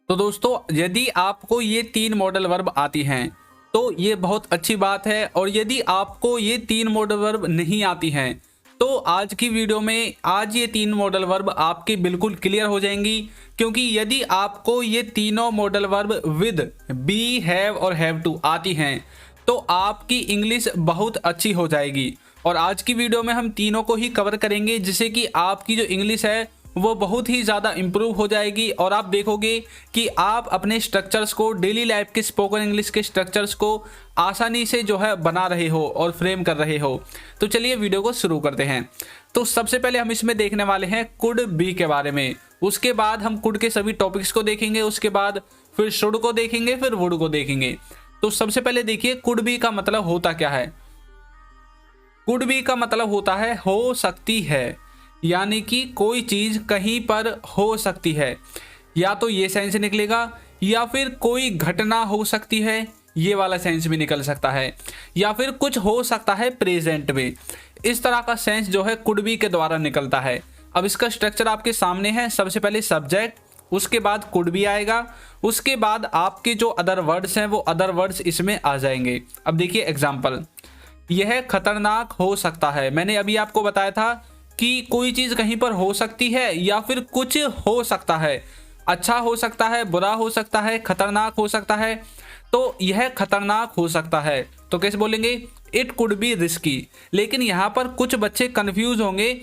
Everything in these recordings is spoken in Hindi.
तो दोस्तों यदि आपको ये 3 मॉडल वर्ब आती हैं तो ये बहुत अच्छी बात है, और यदि आपको ये 3 मॉडल वर्ब नहीं आती हैं तो आज की वीडियो में आज ये 3 मॉडल वर्ब आपकी बिल्कुल क्लियर हो जाएंगी। क्योंकि यदि आपको ये तीनों modal verb with be, have और हैव टू आती हैं तो आपकी इंग्लिश बहुत अच्छी हो जाएगी। और आज की वीडियो में हम तीनों को ही कवर करेंगे, जिससे कि आपकी जो इंग्लिश है वो बहुत ही ज़्यादा इम्प्रूव हो जाएगी और आप देखोगे कि आप अपने स्ट्रक्चर्स को, डेली लाइफ के स्पोकन इंग्लिश के स्ट्रक्चर्स को आसानी से जो है बना रहे हो और फ्रेम कर रहे हो। तो चलिए वीडियो को शुरू करते हैं। तो सबसे पहले हम इसमें देखने वाले हैं कुड बी के बारे में, उसके बाद हम कुड के सभी टॉपिक्स को देखेंगे, उसके बाद फिर शुड को देखेंगे, फिर वुड को देखेंगे। तो सबसे पहले देखिए कुड बी का मतलब होता क्या है। कुड बी का मतलब होता है हो सकती है, यानी कि कोई चीज कहीं पर हो सकती है। या तो ये सेंस निकलेगा या फिर कोई घटना हो सकती है, ये वाला सेंस भी निकल सकता है, या फिर कुछ हो सकता है प्रेजेंट में। इस तरह का सेंस जो है कुड बी के द्वारा निकलता है। अब इसका स्ट्रक्चर आपके सामने है। सबसे पहले सब्जेक्ट, उसके बाद कुड बी आएगा, उसके बाद आपके जो अदर वर्ड्स हैं वो अदर वर्ड्स इसमें आ जाएंगे। अब देखिए एग्जाम्पल, यह खतरनाक हो सकता है। मैंने अभी आपको बताया था कि कोई चीज कहीं पर हो सकती है या फिर कुछ हो सकता है, अच्छा हो सकता है, बुरा हो सकता है, खतरनाक हो सकता है। तो यह खतरनाक हो सकता है तो कैसे बोलेंगे, इट कुड बी रिस्की। लेकिन यहाँ पर कुछ बच्चे कंफ्यूज होंगे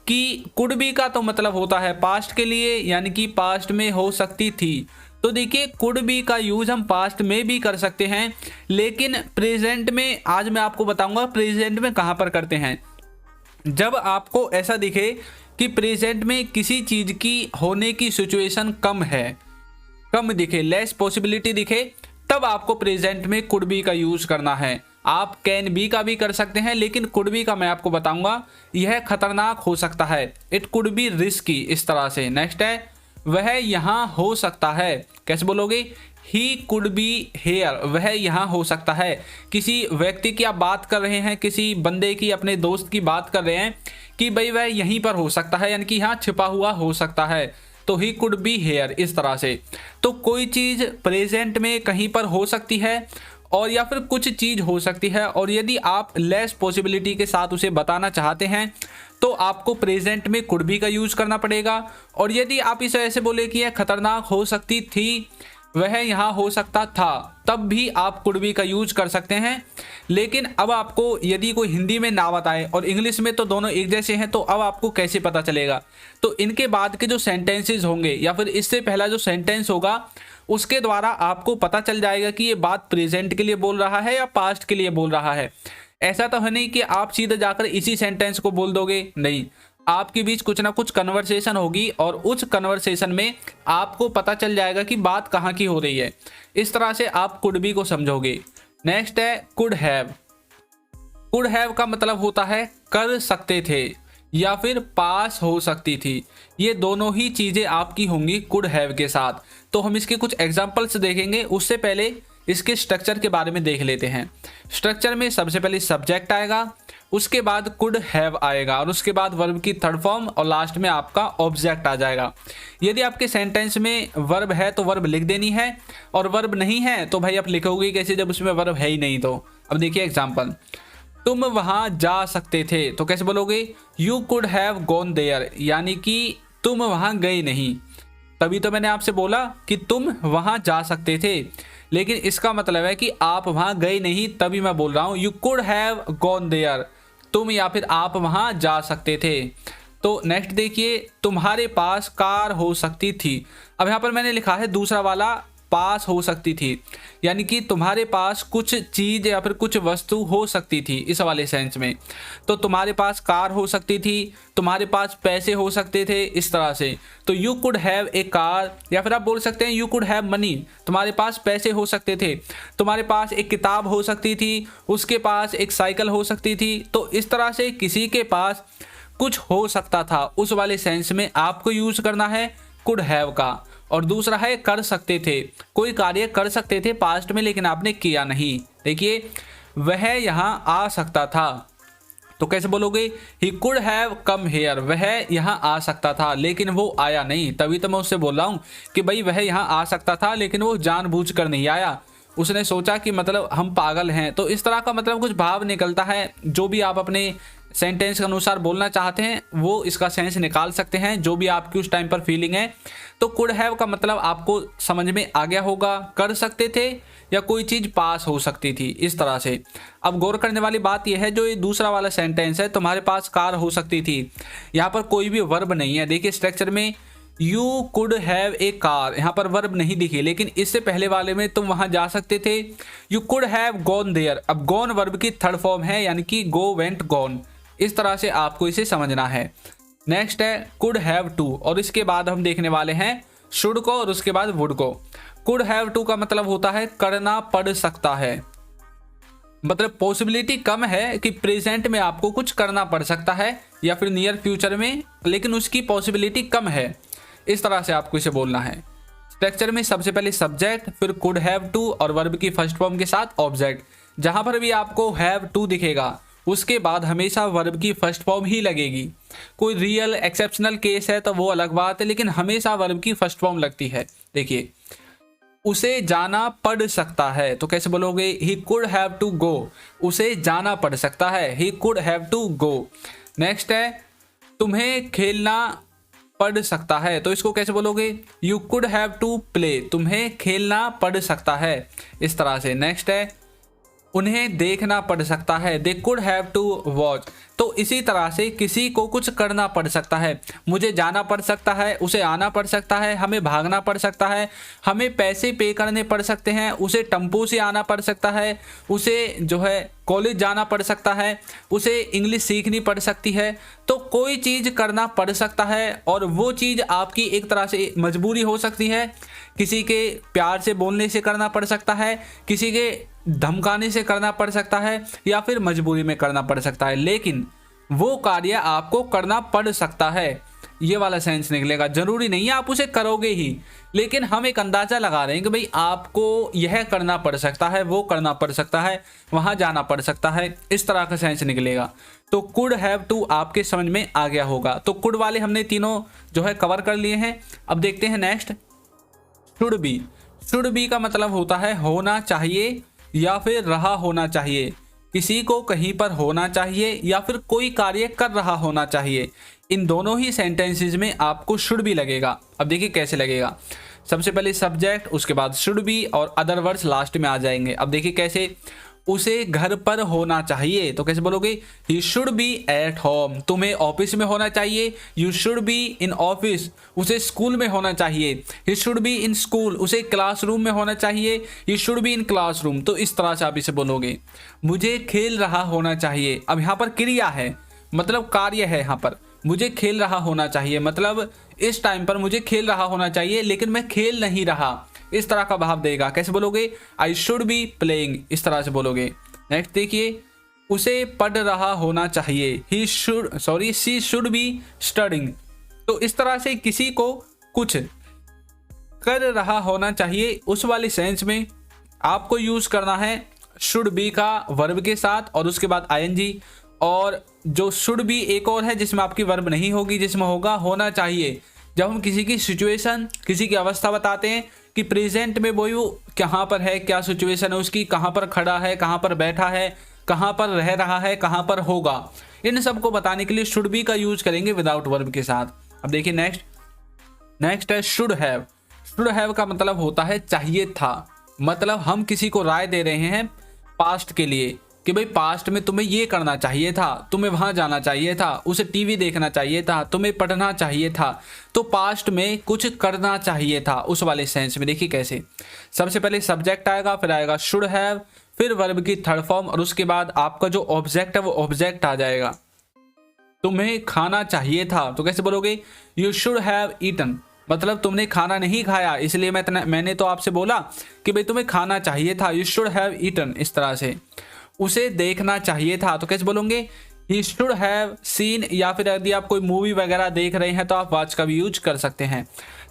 कि कुड बी का तो मतलब होता है पास्ट के लिए, यानी कि पास्ट में हो सकती थी। तो देखिए कुड बी का यूज हम पास्ट में भी कर सकते हैं, लेकिन प्रेजेंट में आज मैं आपको बताऊंगा प्रेजेंट में कहाँ पर करते हैं। जब आपको ऐसा दिखे कि प्रेजेंट में किसी चीज की होने की सिचुएशन कम है, कम दिखे, लेस पॉसिबिलिटी दिखे, तब आपको प्रेजेंट में कुड बी का यूज करना है। आप कैन बी का भी कर सकते हैं, लेकिन कुड बी का मैं आपको बताऊंगा। यह खतरनाक हो सकता है, इट कुड बी रिस्की, इस तरह से। नेक्स्ट है वह यहाँ हो सकता है, कैसे बोलोगे, ही कुड बी हेयर, वह यहाँ हो सकता है। किसी व्यक्ति की आप बात कर रहे हैं, किसी बंदे की, अपने दोस्त की बात कर रहे हैं कि भाई वह यहीं पर हो सकता है, यानी कि यहाँ छिपा हुआ हो सकता है, तो ही कुड बी हेयर, इस तरह से। तो कोई चीज प्रेजेंट में कहीं पर हो सकती है और या फिर कुछ चीज हो सकती है, और यदि आप लेस पॉसिबिलिटी के साथ उसे बताना चाहते हैं तो आपको प्रेजेंट में कुड बी का यूज करना पड़ेगा। और यदि आप इसे ऐसे बोले कि यह खतरनाक हो सकती थी, वह यहाँ हो सकता था, तब भी आप कुड बी का यूज कर सकते हैं। लेकिन अब आपको यदि कोई हिंदी में ना बताए और इंग्लिश में तो दोनों एक जैसे हैं, तो अब आपको कैसे पता चलेगा। तो इनके बाद के जो सेंटेंसेस होंगे या फिर इससे पहला जो सेंटेंस होगा उसके द्वारा आपको पता चल जाएगा कि ये बात प्रेजेंट के लिए बोल रहा है या पास्ट के लिए बोल रहा है। ऐसा तो है नहीं कि आप सीधे जाकर इसी सेंटेंस को बोल दोगे, नहीं, आपके बीच कुछ ना कुछ कन्वर्सेशन होगी और उस कन्वर्सेशन में आपको पता चल जाएगा कि बात कहाँ की हो रही है। इस तरह से आप कुड बी को समझोगे। नेक्स्ट है कुड हैव। कुड हैव का मतलब होता है कर सकते थे या फिर पास हो सकती थी। ये दोनों ही चीजें आपकी होंगी कुड हैव के साथ। तो हम इसके कुछ एग्जांपल्स देखेंगे, उससे पहले इसके स्ट्रक्चर के बारे में देख लेते हैं। स्ट्रक्चर में सबसे पहले सब्जेक्ट आएगा, उसके बाद कुड हैव आएगा, और उसके बाद वर्ब की थर्ड फॉर्म, और लास्ट में आपका ऑब्जेक्ट आ जाएगा। यदि आपके सेंटेंस में वर्ब है तो वर्ब लिख देनी है, और वर्ब नहीं है तो भाई आप लिखोगे कैसे जब उसमें वर्ब है ही नहीं। तो अब देखिए एग्जाम्पल, तुम वहां जा सकते थे, तो कैसे बोलोगे, you could have gone there, यानी कि तुम वहां गए नहीं। तभी तो मैंने आपसे बोला कि तुम वहां जा सकते थे, लेकिन इसका मतलब है कि आप वहां गए नहीं, तभी मैं बोल रहा हूं you could have gone there, तुम या फिर आप वहां जा सकते थे। तो नेक्स्ट देखिए, तुम्हारे पास कार हो सकती थी। अब यहाँ पर मैंने लिखा है दूसरा वाला, पास हो सकती थी, यानी कि तुम्हारे पास कुछ चीज या फिर कुछ वस्तु हो सकती थी इस वाले सेंस में। तो तुम्हारे पास कार हो सकती थी, तुम्हारे पास पैसे हो सकते थे, इस तरह से। तो you could have a car, या फिर आप बोल सकते हैं यू कुड हैव मनी, तुम्हारे पास पैसे हो सकते थे, तुम्हारे पास एक किताब हो सकती थी, उसके पास एक साइकिल हो सकती थी। तो इस तरह से किसी के पास कुछ हो सकता था, उस वाले सेंस में आपको यूज करना है कुड हैव का। और दूसरा है कर सकते थे, कोई कार्य कर सकते थे पास्ट में लेकिन आपने किया नहीं। देखिए वह यहाँ आ सकता था, तो कैसे बोलोगे, he could have come here, वह यहाँ आ सकता था लेकिन वो आया नहीं। तभी तो मैं उससे बोल रहा हूँ कि भाई वह यहाँ आ सकता था लेकिन वो जानबूझकर नहीं आया, उसने सोचा कि मतलब हम पागल हैं। तो इस तरह का मतलब कुछ भाव निकलता है। जो भी आप अपने सेंटेंस के अनुसार बोलना चाहते हैं वो इसका सेंस निकाल सकते हैं, जो भी आपकी उस टाइम पर फीलिंग है। तो कुड हैव का मतलब आपको समझ में आ गया होगा, कर सकते थे या कोई चीज़ पास हो सकती थी, इस तरह से। अब गौर करने वाली बात यह है, जो ये दूसरा वाला सेंटेंस है, तुम्हारे पास कार हो सकती थी, यहाँ पर कोई भी वर्ब नहीं है। देखिए स्ट्रक्चर में you could have a car, यहाँ पर वर्ब नहीं दिखी, लेकिन इससे पहले वाले में तुम वहां जा सकते थे, you could have gone there. अब गॉन वर्ब की थर्ड फॉर्म है, यानी कि गो वेंट गॉन। इस तरह से आपको इसे समझना है। नेक्स्ट है कुड हैव टू, और इसके बाद हम देखने वाले हैं शुड को और उसके बाद वुड को। कुड हैव टू का मतलब होता है करना पड़ सकता है, मतलब पॉसिबिलिटी कम है कि प्रेजेंट में आपको कुछ करना पड़ सकता है या फिर नियर फ्यूचर में, लेकिन उसकी पॉसिबिलिटी कम है। इस तरह से आपको इसे बोलना है। स्ट्रक्चर में सबसे पहले सब्जेक्ट, फिर कुड हैव टू और वर्ब की फर्स्ट फॉर्म के साथ ऑब्जेक्ट। जहां पर भी आपको हैव टू दिखेगा उसके बाद हमेशा वर्ब की फर्स्ट फॉर्म ही लगेगी। कोई रियल एक्सेप्शनल केस है तो वो अलग बात है, लेकिन हमेशा वर्ब की फर्स्ट फॉर्म लगती है। देखिए उसे जाना पड़ सकता है, तो कैसे बोलोगे, he could have to go, उसे जाना पड़ सकता है, he could have to go. Next है तुम्हें खेलना पड़ सकता है, तो इसको कैसे बोलोगे, you could have to play, तुम्हें खेलना पड़ सकता है, इस तरह से। नेक्स्ट है उन्हें देखना पड़ सकता है, they could have to watch. तो इसी तरह से किसी को कुछ करना पड़ सकता है, मुझे जाना पड़ सकता है, उसे आना पड़ सकता है, हमें भागना पड़ सकता है, हमें पैसे पे करने पड़ सकते हैं, उसे टेम्पो से आना पड़ सकता है, उसे जो है कॉलेज जाना पड़ सकता है, उसे इंग्लिश सीखनी पड़ सकती है। तो कोई चीज़ करना पड़ सकता है और वो चीज़ आपकी एक तरह से मजबूरी हो सकती है, किसी के प्यार से बोलने से करना पड़ सकता है, किसी के धमकाने से करना पड़ सकता है, या फिर मजबूरी में करना पड़ सकता है, लेकिन वो कार्य आपको करना पड़ सकता है। ये वाला सेंस निकलेगा। जरूरी नहीं है आप उसे करोगे ही, लेकिन हम एक अंदाजा लगा रहे हैं कि भाई आपको यह करना पड़ सकता है, वो करना पड़ सकता है, वहां जाना पड़ सकता है, इस तरह का सेंस निकलेगा। तो कुड हैव टू आपके समझ में आ गया होगा। तो कुड वाले हमने तीनों जो है कवर कर लिए हैं। अब देखते हैं next should be. Should be का मतलब होता है होना चाहिए या फिर रहा होना चाहिए, किसी को कहीं पर होना चाहिए या फिर कोई कार्य कर रहा होना चाहिए। इन दोनों ही सेंटेंसेस में आपको शुड बी लगेगा। अब देखिए कैसे लगेगा। सबसे पहले सब्जेक्ट, उसके बाद शुड बी और अदर वर्ड्स लास्ट में आ जाएंगे। अब देखिए कैसे, उसे घर पर होना चाहिए, तो कैसे बोलोगे, he should be at home. तुम्हें ऑफिस में होना चाहिए, you should be in office. उसे स्कूल में होना चाहिए, he should be in school. उसे क्लासरूम में होना चाहिए, he should be in classroom. तो इस तरह से आप इसे बोलोगे। मुझे खेल रहा होना चाहिए, अब यहाँ पर क्रिया है, मतलब कार्य है। यहाँ पर मुझे खेल रहा होना चाहिए मतलब इस टाइम पर मुझे खेल रहा होना चाहिए, लेकिन मैं खेल नहीं रहा, इस तरह का भाव देगा। कैसे बोलोगे, आई शुड बी प्लेइंग, इस तरह से बोलोगे। नेक्स्ट देखिए, उसे पढ़ रहा होना चाहिए, he should she should be studying. तो इस तरह से किसी को कुछ कर रहा होना चाहिए, उस वाली सेंस में आपको यूज करना है शुड बी का वर्ब के साथ और उसके बाद आईएनजी। और जो शुड बी एक और है जिसमें आपकी वर्ब नहीं होगी, जिसमें होगा होना चाहिए। जब हम किसी की सिचुएशन, किसी की अवस्था बताते हैं कि प्रेजेंट में वो कहाँ पर है, क्या सिचुएशन है उसकी, कहाँ पर खड़ा है, कहाँ पर बैठा है, कहाँ पर रह रहा है, कहाँ पर होगा, इन सब को बताने के लिए शुड बी का यूज करेंगे विदाउट वर्ब के साथ। अब देखिए नेक्स्ट है शुड हैव। शुड हैव का मतलब होता है चाहिए था, मतलब हम किसी को राय दे रहे हैं पास्ट के लिए कि भाई पास्ट में तुम्हें ये करना चाहिए था, तुम्हें वहां जाना चाहिए था, उसे टीवी देखना चाहिए था, तुम्हें पढ़ना चाहिए था। तो पास्ट में कुछ करना चाहिए था, उस वाले सेंस में। देखिए कैसे, सबसे पहले सब्जेक्ट आएगा, फिर आएगा शुड हैव, फिर वर्ब की थर्ड फॉर्म और उसके बाद आपका जो ऑब्जेक्ट है वो ऑब्जेक्ट आ जाएगा। तुम्हें खाना चाहिए था, तो कैसे बोलोगे, यू शुड हैव ईटन, मतलब तुमने खाना नहीं खाया इसलिए मैंने तो आपसे बोला कि भाई तुम्हें खाना चाहिए था, यू शुड हैव ईटन, इस तरह से। उसे देखना चाहिए था, तो कैसे बोलोगे, ही शुड हैव सीन, या फिर यदि आप कोई मूवी वगैरह देख रहे हैं तो आप वॉच का भी यूज कर सकते हैं।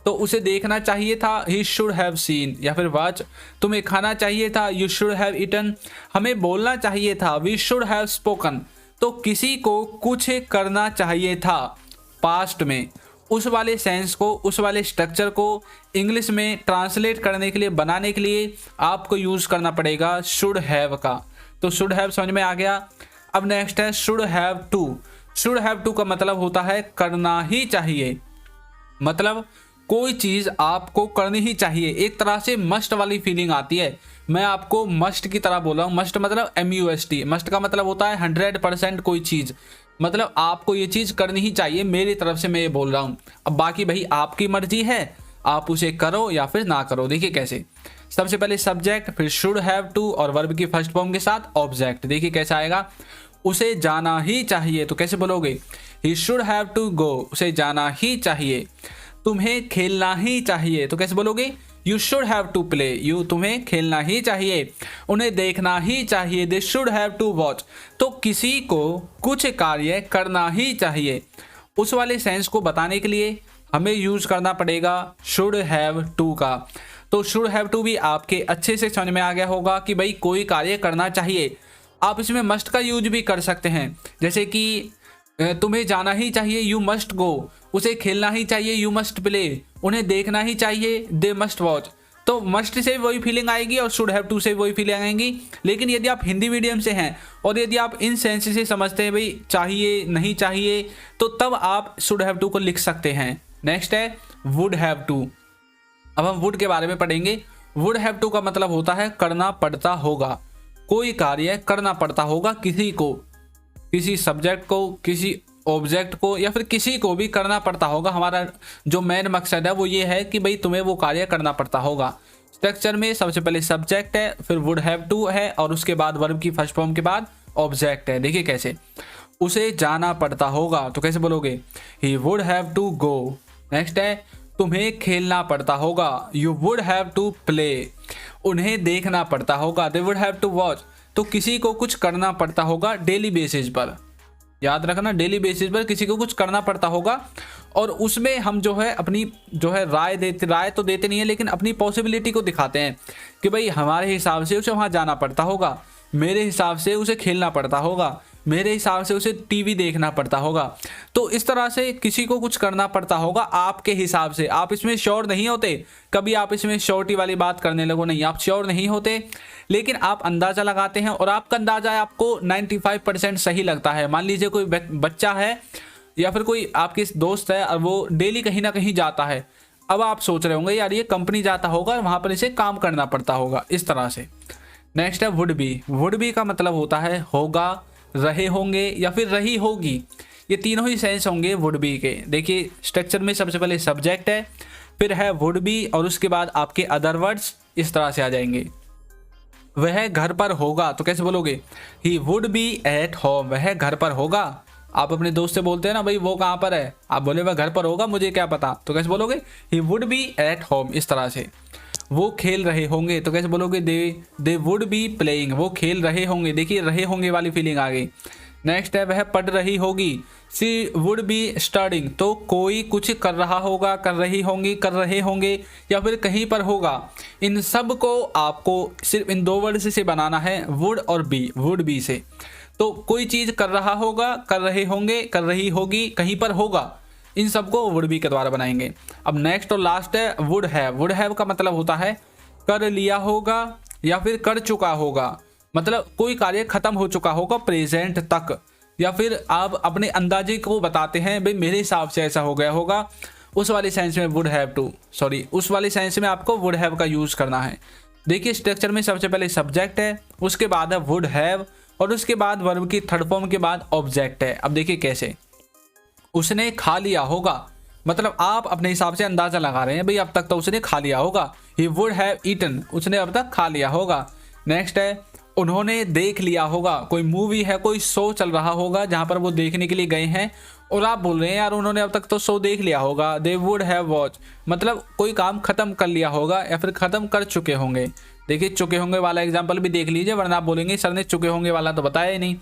तो उसे देखना चाहिए था, ही शुड हैव सीन, या फिर वॉच। तुम्हें खाना चाहिए था, यू शुड हैव ईटन। हमें बोलना चाहिए था, वी शुड हैव स्पोकन। तो किसी को कुछ करना चाहिए था पास्ट में, उस वाले सेंस को, उस वाले स्ट्रक्चर को इंग्लिश में ट्रांसलेट करने के लिए, बनाने के लिए आपको यूज करना पड़ेगा शुड हैव का। तो शुड हैव समझ में आ गया। अब नेक्स्ट है should have to. Should have to का मतलब होता है करना ही चाहिए, मतलब कोई चीज आपको करनी ही चाहिए। एक तरह से मस्ट वाली फीलिंग आती है। मैं आपको मस्ट की तरह बोल रहा हूँ। मस्ट मतलब MUST। मस्ट का मतलब होता है 100% कोई चीज, मतलब आपको ये चीज करनी ही चाहिए। मेरी तरफ से मैं ये बोल रहा हूँ। अब बाकी भाई आपकी मर्जी है, आप उसे करो या फिर ना करो। देखिए कैसे, सबसे पहले सब्जेक्ट, फिर शुड हैव टू और वर्ब की फर्स्ट फॉर्म के साथ ऑब्जेक्ट। देखिए कैसा आएगा, उसे जाना ही चाहिए। तो कैसे बोलोगे, he should have to go, उसे जाना ही चाहिए। तुम्हें खेलना ही चाहिए, तो कैसे बोलोगे, you should have to play, you तुम्हें खेलना ही चाहिए। उन्हें देखना ही चाहिए, they should have to watch, तो किसी को कुछ कार्य करना ही चाहिए। उस वाले सेंस को बताने के लिए हमें यूज करना पड़ेगा शुड हैव टू का। तो शुड हैव टू भी आपके अच्छे से समझ में आ गया होगा कि भाई कोई कार्य करना चाहिए। आप इसमें मस्ट का यूज भी कर सकते हैं, जैसे कि तुम्हें जाना ही चाहिए, यू मस्ट गो, उसे खेलना ही चाहिए, यू मस्ट प्ले, उन्हें देखना ही चाहिए, दे मस्ट वॉच। तो मस्ट से वही फीलिंग आएगी और शुड हैव टू से वही फीलिंग आएंगी। लेकिन यदि आप हिंदी मीडियम से हैं और यदि आप इन सेंस से समझते हैं भाई चाहिए नहीं चाहिए, तो तब आप शुड हैव टू को लिख सकते हैं। नेक्स्ट है वुड हैव टू। अब हम वुड के बारे में पढ़ेंगे। वुड हैव टू का मतलब होता है करना पड़ता होगा, कोई कार्य करना पड़ता होगा किसी को, किसी सब्जेक्ट को, किसी ऑब्जेक्ट को, या फिर किसी को भी करना पड़ता होगा। हमारा जो मेन मकसद है वो ये है कि भाई तुम्हें वो कार्य करना पड़ता होगा। स्ट्रक्चर में सबसे पहले सब्जेक्ट है, फिर वुड हैव टू है और उसके बाद वर्ब की फर्स्ट फॉर्म के बाद ऑब्जेक्ट है। देखिए कैसे, उसे जाना पड़ता होगा, तो कैसे बोलोगे, he would have to go. Next है तुम्हें खेलना पड़ता होगा, you would have to play. उन्हें देखना पड़ता होगा, they would have to watch, तो किसी को कुछ करना पड़ता होगा डेली बेसिस पर। याद रखना, डेली बेसिस पर किसी को कुछ करना पड़ता होगा। और उसमें हम जो है अपनी जो है राय तो देते नहीं है, लेकिन अपनी पॉसिबिलिटी को दिखाते हैं कि भाई हमारे हिसाब से उसे वहाँ जाना पड़ता होगा, मेरे हिसाब से उसे खेलना पड़ता होगा, मेरे हिसाब से उसे टीवी देखना पड़ता होगा। तो इस तरह से किसी को कुछ करना पड़ता होगा आपके हिसाब से। आप इसमें श्योर नहीं होते, कभी आप इसमें श्योरिटी वाली बात करने लगो नहीं, आप श्योर नहीं होते, लेकिन आप अंदाज़ा लगाते हैं और आपका अंदाज़ा आपको 95% सही लगता है। मान लीजिए कोई बच्चा है या फिर कोई आपके दोस्त है और वो डेली कहीं ना कहीं जाता है। अब आप सोच रहे होंगे यार ये कंपनी जाता होगा, वहाँ पर इसे काम करना पड़ता होगा, इस तरह से। नेक्स्ट है वुड बी। वुड बी का मतलब होता है होगा, रहे होंगे या फिर रही होगी। ये तीनों ही सेंस होंगे वुड बी के। देखिए स्ट्रक्चर में सबसे पहले सब्जेक्ट है, फिर है वुड बी और उसके बाद आपके अदर वर्ड्स इस तरह से आ जाएंगे। वह घर पर होगा, तो कैसे बोलोगे, he would be at home, वह घर पर होगा। आप अपने दोस्त से बोलते हैं ना भाई वो कहाँ पर है, आप बोले वह घर पर होगा, मुझे क्या पता, तो कैसे बोलोगे, he would be at home, इस तरह से। वो खेल रहे होंगे, तो कैसे बोलोगे, दे वुड बी प्लेइंग, वो खेल रहे होंगे। देखिए रहे होंगे वाली फीलिंग आ गई। नेक्स्ट है वह पढ़ रही होगी, सी वुड बी स्टडिंग, तो कोई कुछ कर रहा होगा, कर रही होंगी, कर रहे होंगे या फिर कहीं पर होगा। इन सब को आपको सिर्फ इन दो वर्ड से बनाना है, वुड और बी, वुड बी से। तो कोई चीज़ कर रहा होगा, कर रहे होंगे, कर रही होगी, कहीं पर होगा, इन सबको वुड बी के द्वारा बनाएंगे। अब नेक्स्ट और लास्ट है वुड हैव। वुड हैव का मतलब होता है कर लिया होगा या फिर कर चुका होगा, मतलब कोई कार्य खत्म हो चुका होगा प्रेजेंट तक, या फिर आप अपने अंदाजे को बताते हैं भाई मेरे हिसाब से ऐसा हो गया होगा, उस वाले सेंस में वुड हैव टू, सॉरी उस वाले सेंस में आपको वुड हैव का यूज करना है। देखिए स्ट्रक्चर में सबसे पहले सब्जेक्ट है, उसके बाद है वुड हैव और उसके बाद वर्ब की थर्ड फॉर्म के बाद ऑब्जेक्ट है। अब देखिए कैसे, उसने खा लिया होगा, मतलब आप अपने हिसाब से अंदाजा लगा रहे हैं भाई अब तक तो उसने खा लिया होगा, ही वुड हैव ईटन, उसने अब तक खा लिया होगा। नेक्स्ट है उन्होंने देख लिया होगा, कोई मूवी है, कोई शो चल रहा होगा जहां पर वो देखने के लिए गए हैं और आप बोल रहे हैं यार उन्होंने अब तक तो शो देख लिया होगा, दे वुड हैव वॉच, मतलब कोई काम खत्म कर लिया होगा या फिर खत्म कर चुके होंगे। देखिए चुके होंगे वाला एग्जाम्पल भी देख लीजिए, वरना आप बोलेंगे सर ने चुके होंगे वाला तो बताया ही नहीं।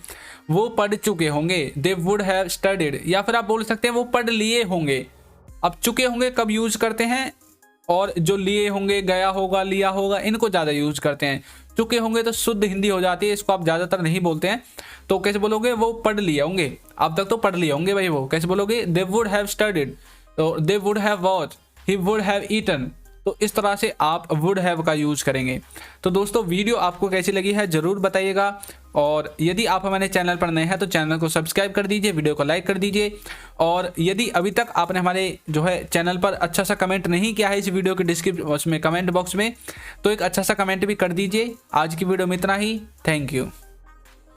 वो पढ़ चुके होंगे, दे वुड हैव स्टडीड, या फिर आप बोल सकते हैं वो पढ़ लिए होंगे। अब चुके होंगे कब यूज करते हैं, और जो लिए होंगे, गया होगा, लिया होगा, इनको ज़्यादा यूज करते हैं। चुके होंगे तो शुद्ध हिंदी हो जाती है, इसको आप ज़्यादातर नहीं बोलते हैं। तो कैसे बोलोगे? वो पढ़ लिए होंगे, अब तक तो पढ़ लिए होंगे भाई। वो कैसे बोलोगे? दे वुड हैव स्टडीड, तो they would have watch, he would have eaten. तो इस तरह से आप वुड हैव का यूज करेंगे। तो दोस्तों वीडियो आपको कैसी लगी है ज़रूर बताइएगा, और यदि आप हमारे चैनल पर नए हैं तो चैनल को सब्सक्राइब कर दीजिए, वीडियो को लाइक कर दीजिए। और यदि अभी तक आपने हमारे जो है चैनल पर अच्छा सा कमेंट नहीं किया है इस वीडियो के डिस्क्रिप्शन उसमें कमेंट बॉक्स में, तो एक अच्छा सा कमेंट भी कर दीजिए। आज की वीडियो में इतना ही। Thank you.